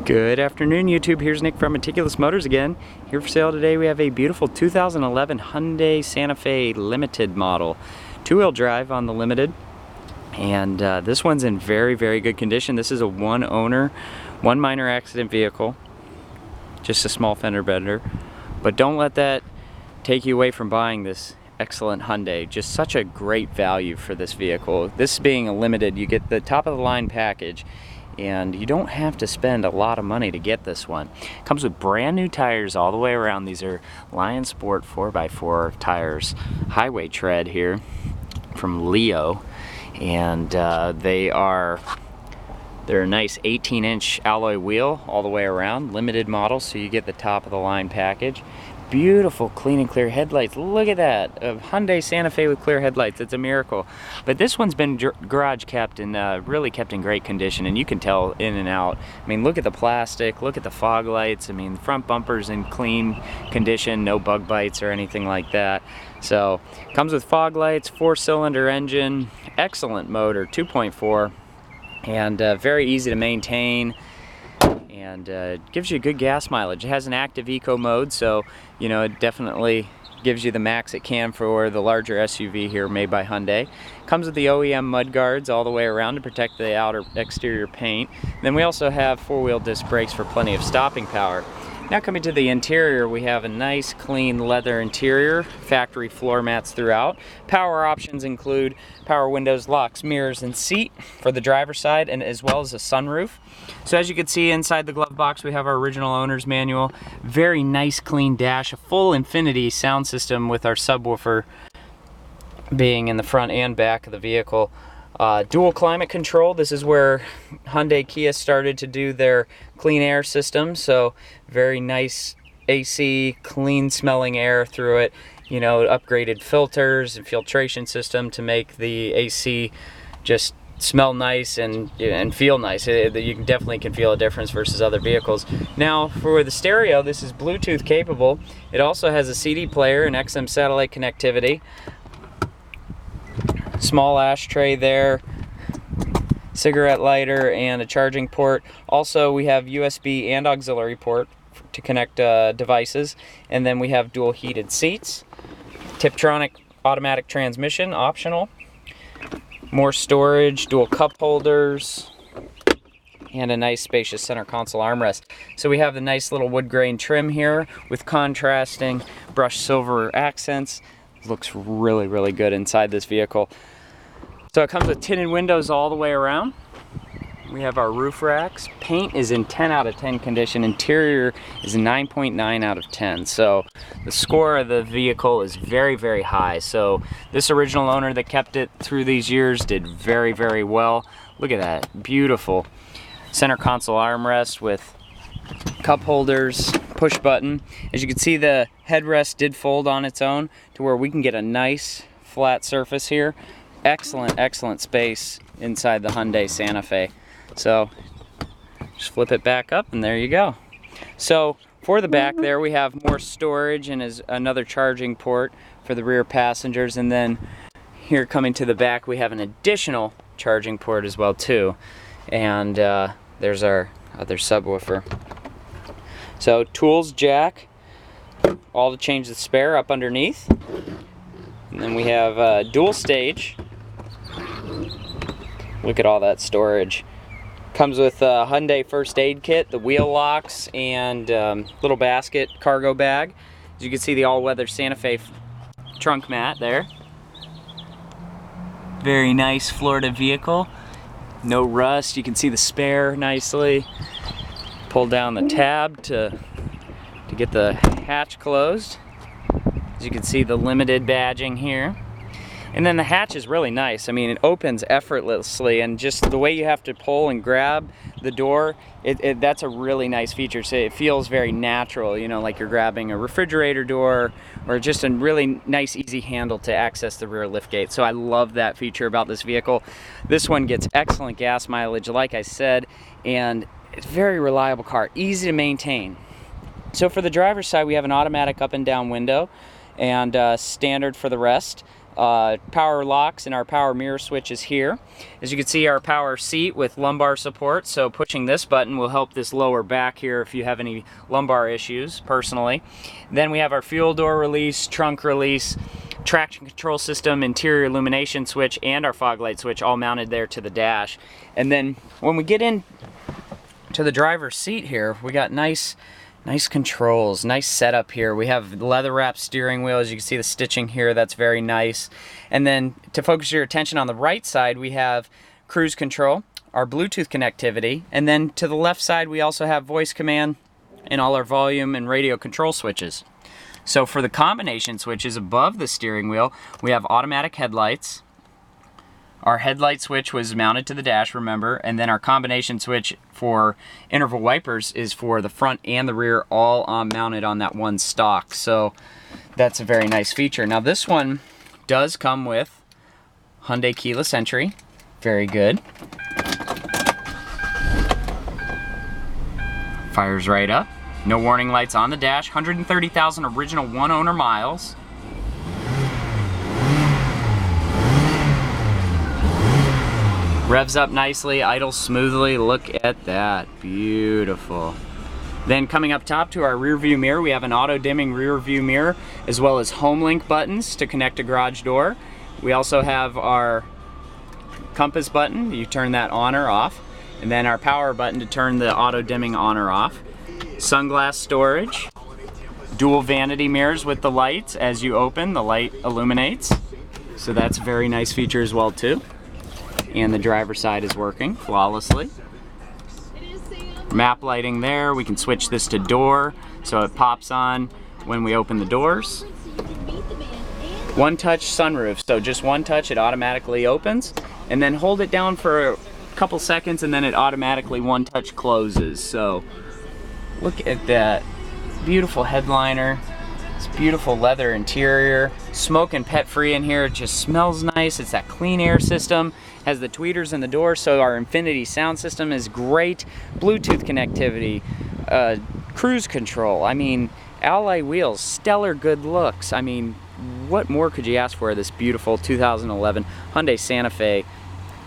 Good afternoon, YouTube. Here's Nick from Meticulous Motors again. Here for sale today we have a beautiful 2011 Hyundai Santa Fe Limited model. Two-wheel drive on the Limited. And this one's in very, very good condition. This is a one owner, one minor accident vehicle. Just a small fender bender. But don't let that take you away from buying this excellent Hyundai. Just such a great value for this vehicle. This being a Limited, you get the top of the line package. And you don't have to spend a lot of money to get this one. It comes with brand new tires all the way around. These are Lion Sport 4x4 tires, highway tread here from Leo, and they're a nice 18-inch alloy wheel all the way around, limited model, so you get the top of the line package. Beautiful clean and clear headlights. Look at that, a Hyundai Santa Fe with clear headlights. It's a miracle. But this one's been garage kept and really kept in great condition, and you can tell in and out. I mean, look at the plastic, look at the fog lights. I mean, the front bumper's in clean condition, no bug bites or anything like that. So comes with fog lights, 4-cylinder engine, excellent motor, 2.4, and very easy to maintain. And gives you good gas mileage. It has an active eco mode, so you know it definitely gives you the max it can for the larger SUV here made by Hyundai. Comes with the OEM mud guards all the way around to protect the outer exterior paint. Then we also have 4-wheel disc brakes for plenty of stopping power. Now coming to the interior, we have a nice clean leather interior, factory floor mats throughout. Power options include power windows, locks, mirrors, and seat for the driver's side, and as well as a sunroof. So as you can see inside the glove box, we have our original owner's manual. Very nice clean dash, a full Infinity sound system with our subwoofer being in the front and back of the vehicle. Dual climate control. This is where Hyundai Kia started to do their clean air system, so very nice AC, clean smelling air through it. You know, upgraded filters and filtration system to make the AC just smell nice and feel nice. You definitely can feel a difference versus other vehicles. Now for the stereo, this is Bluetooth capable. It also has a CD player and XM satellite connectivity. Small ashtray there, cigarette lighter, and a charging port. Also we have USB and auxiliary port to connect devices, and then we have dual heated seats, Tiptronic automatic transmission optional, more storage, dual cup holders, and a nice spacious center console armrest. So we have the nice little wood grain trim here with contrasting brushed silver accents. Looks really, really good inside this vehicle. So it comes with tinted windows all the way around. We have our roof racks. Paint is in 10 out of 10 condition. Interior is 9.9 out of 10. So the score of the vehicle is very, very high. So this original owner that kept it through these years did very, very well. Look at that, beautiful center console armrest with cup holders, push button. As you can see, the headrest did fold on its own to where we can get a nice flat surface here. Excellent, excellent space inside the Hyundai Santa Fe. So just flip it back up and there you go. So for the back there we have more storage and is another charging port for the rear passengers, and then here coming to the back we have an additional charging port as well too. And there's our other subwoofer. So tools jack, all to change the spare up underneath. And then we have dual stage. Look at all that storage. Comes with a Hyundai first aid kit, the wheel locks, and little basket cargo bag. As you can see, the all-weather Santa Fe trunk mat there. Very nice Florida vehicle. No rust. You can see the spare nicely. Pull down the tab to get the hatch closed. As you can see, the Limited badging here. And then the hatch is really nice. I mean, it opens effortlessly, and just the way you have to pull and grab the door, that's a really nice feature. So it feels very natural, you know, like you're grabbing a refrigerator door or just a really nice, easy handle to access the rear liftgate. So I love that feature about this vehicle. This one gets excellent gas mileage, like I said, and it's a very reliable car, easy to maintain. So for the driver's side, we have an automatic up and down window, and standard for the rest. power locks and our power mirror switches here. As you can see, our power seat with lumbar support, so pushing this button will help this lower back here if you have any lumbar issues personally. Then we have our fuel door release, trunk release, traction control system, interior illumination switch, and our fog light switch all mounted there to the dash. And then when we get in to the driver's seat here, we got nice controls, nice setup here. We have leather wrapped steering wheel. As you can see the stitching here, that's very nice. And then to focus your attention on the right side, we have cruise control, our Bluetooth connectivity, and then to the left side we also have voice command and all our volume and radio control switches. So for the combination switches above the steering wheel, we have automatic headlights. Our headlight switch was mounted to the dash, remember, and then our combination switch for interval wipers is for the front and the rear, all mounted on that one stock. So that's a very nice feature. Now this one does come with Hyundai keyless entry. Very good. Fires right up. No warning lights on the dash. 130,000 original one owner miles. Revs up nicely, idles smoothly. Look at that, beautiful. Then coming up top to our rear view mirror, we have an auto dimming rear view mirror, as well as home link buttons to connect a garage door. We also have our compass button, you turn that on or off, and then our power button to turn the auto dimming on or off. Sunglass storage, dual vanity mirrors with the lights. As you open, the light illuminates. So that's a very nice feature as well too. And the driver's side is working flawlessly. Map lighting there. We can switch this to door so it pops on when we open the doors. One touch sunroof, so just one touch it automatically opens, and then hold it down for a couple seconds and then it automatically one touch closes. So look at that beautiful headliner. It's beautiful leather interior, smoke and pet free in here. It just smells nice. It's that clean air system. Has the tweeters in the door, so our Infinity sound system is great. Bluetooth connectivity, cruise control. I mean, alloy wheels, stellar good looks. I mean, what more could you ask for this beautiful 2011 Hyundai Santa Fe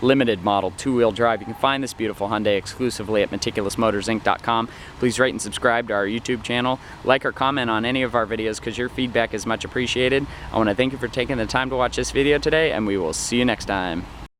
limited model two-wheel drive? You can find this beautiful Hyundai exclusively at meticulousmotorsinc.com. Please rate and subscribe to our YouTube channel. Like or comment on any of our videos because your feedback is much appreciated. I want to thank you for taking the time to watch this video today, and we will see you next time.